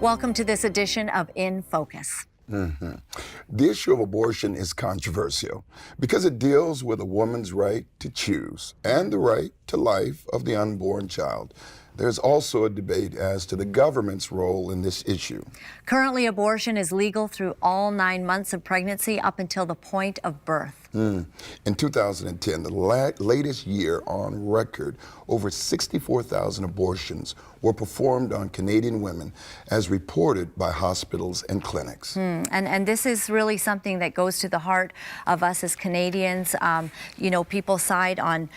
Welcome to this edition of In Focus. The issue of abortion is controversial because it deals with a woman's right to choose and the right to life of the unborn child. There's also a debate as to the government's role in this issue. Currently, abortion is legal through all 9 months of pregnancy up until the point of birth. In 2010, the latest year on record, over 64,000 abortions were performed on Canadian women, as reported by hospitals and clinics. And this is really something that goes to the heart of us as Canadians. People side on,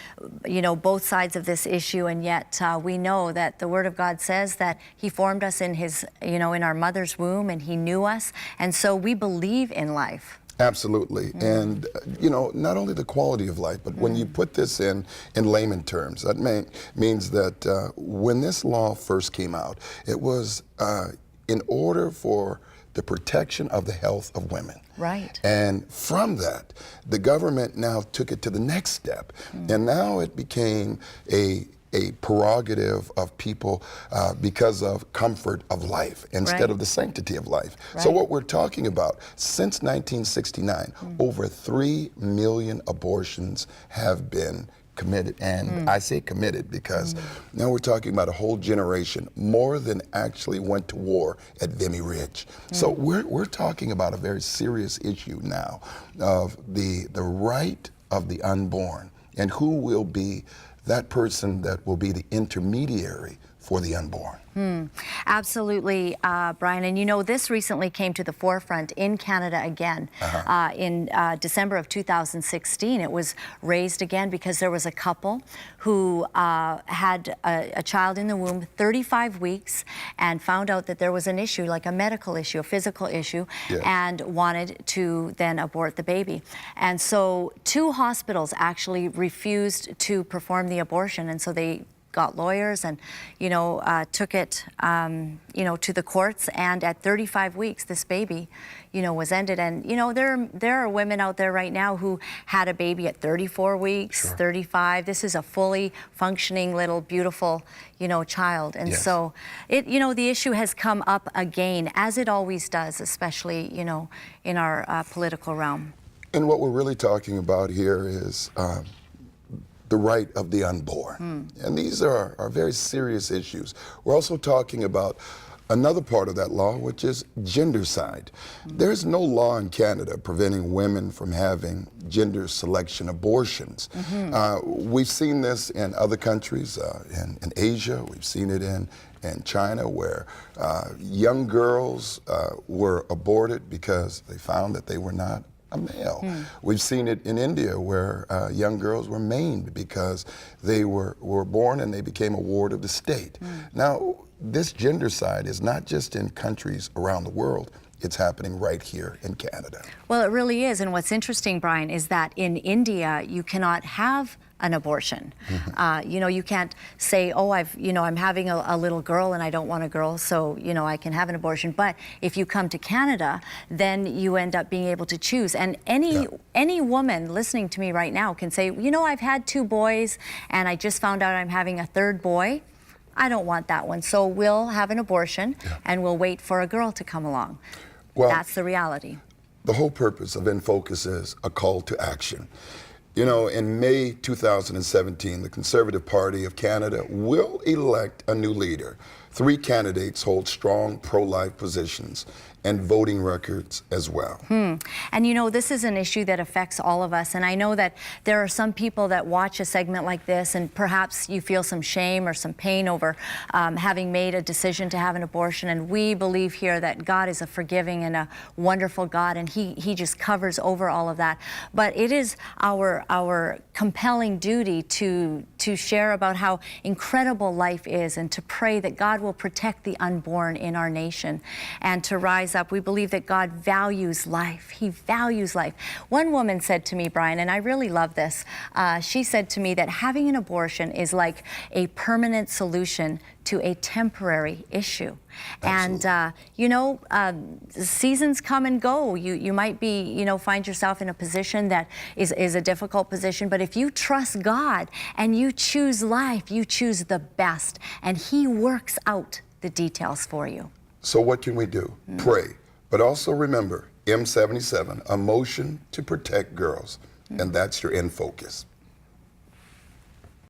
both sides of this issue, and yet we know that the Word of God says that He formed us in His, in our mother's womb, and He knew us, and so we believe in life. Absolutely. And, not only the quality of life, but when you put this in layman terms, that means that when this law first came out, it was in order for the protection of the health of women. Right. And from that, the government now took it to the next step. And now it became a prerogative of people because of comfort of life instead of the sanctity of life. So what we're talking about, since 1969, over 3 million abortions have been committed. And I say committed because now we're talking about a whole generation, more than actually went to war at Vimy Ridge. So we're talking about a very serious issue now of the right of the unborn and who will be that person that will be the intermediary for the unborn. Absolutely, Brian. And this recently came to the forefront in Canada again. In December of 2016, it was raised again because there was a couple who had a child in the womb 35 weeks and found out that there was an issue, like a medical issue, a physical issue, and wanted to then abort the baby. And so 2 hospitals actually refused to perform the abortion, and so they got lawyers and, took it, to the courts. And at 35 weeks, this baby, was ended. And, there are women out there right now who had a baby at 34 weeks, 35. This is a fully functioning little beautiful, child. And so the issue has come up again, as it always does, especially, in our political realm. And what we're really talking about here is the right of the unborn. And these are very serious issues. We're also talking about another part of that law, which is gendercide. There's no law in Canada preventing women from having gender selection abortions. We've seen this in other countries, in Asia. We've seen it in China, where young girls were aborted because they found that they were not a male. We've seen it in India, where young girls were maimed because they were born and they became a ward of the state. Now, this gendercide is not just in countries around the world. It's happening right here in Canada. Well, it really is. And what's interesting, Brian, is that in India, you cannot have an abortion. You can't say, oh, I'm having a little girl and I don't want a girl, so, I can have an abortion. But if you come to Canada, then you end up being able to choose. And any woman listening to me right now can say, I've had 2 boys and I just found out I'm having a 3rd boy. I don't want that one. So we'll have an abortion and we'll wait for a girl to come along. Well, that's the reality. The whole purpose of In Focus is a call to action. In May 2017, the Conservative Party of Canada will elect a new leader. 3 candidates hold strong pro-life positions and voting records as well. And this is an issue that affects all of us. And I know that there are some people that watch a segment like this and perhaps you feel some shame or some pain over having made a decision to have an abortion. And we believe here that God is a forgiving and a wonderful God, and He just covers over all of that. But it is our compelling duty to share about how incredible life is and to pray that God will protect the unborn in our nation and to rise up. We believe that God values life. He values life. One woman said to me, Brian, and I really love this, she said to me that having an abortion is like a permanent solution to a temporary issue. Absolutely. And, seasons come and go. You might be, find yourself in a position that is a difficult position, but if you trust God and you choose life, you choose the best, and He works out the details for you. So what can we do? Pray. But also remember, M77, a motion to protect girls. And that's your end focus.